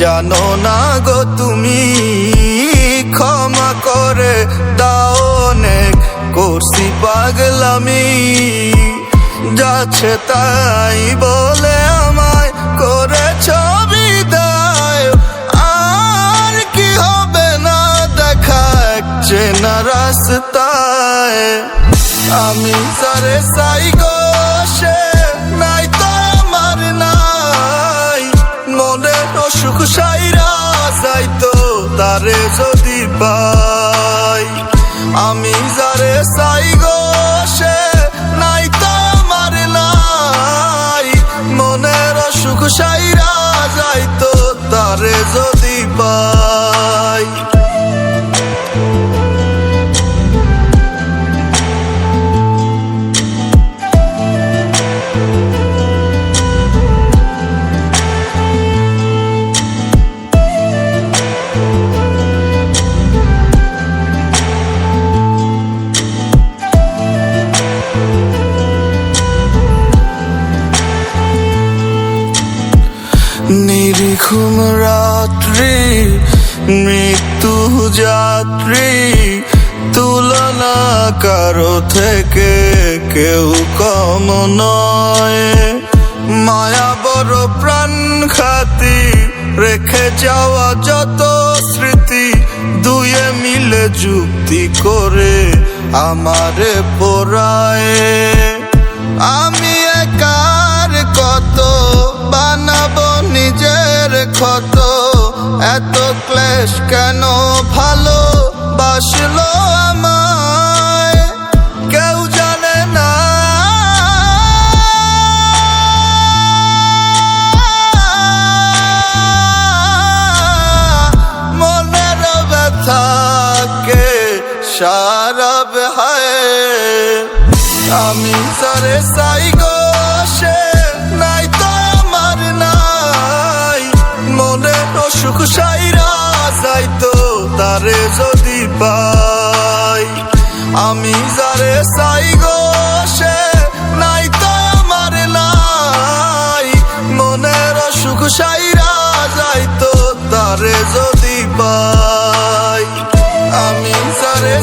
জানো না গো তুমি, ক্ষমা করে দাও অনেক করছি পাগলামি, যাচ্ছে তাই বলে আমায় করেছ বিদায়। আর কি হবে না দেখা এক চেনা রাস্তায়, আমি সারে সাই গো সে নাই তো আমার নাই, মনের অসুখ সাইরা যাইতো তারে যদি পাই। আমি যারে সাই গো সে নাই তো আমার নাই, মনের অসুখ সাইরা যাইতো তারে যদি পাই। নিরিখুম রাত্রি মৃত্যু যাত্রী, তুলনা কারো থেকে কেউ কম নয়। মায়া বড় প্রাণ খাতি, রেখে যাওয়া যত স্মৃতি, দুয়ে মিলে যুক্তি করে আমারে পোড়ায়। আমি একার কত বানাবো নিজের ক্ষত, এত ক্লেশ কেন ভালো বাসলো আমায় কেউ জানে না। মনের ব্যথাকে সারাবে হায়, আমি সারে সাই গো সে নাই তো আমার নাই, মনের অসুখ সাইরা যাইতো তারে যদি পাই। আমি যারে সাই গো সে নাই তো আমার নাই, মনের অসুখ সাইরা যাইতো তারে যদি পাই। আমি যারে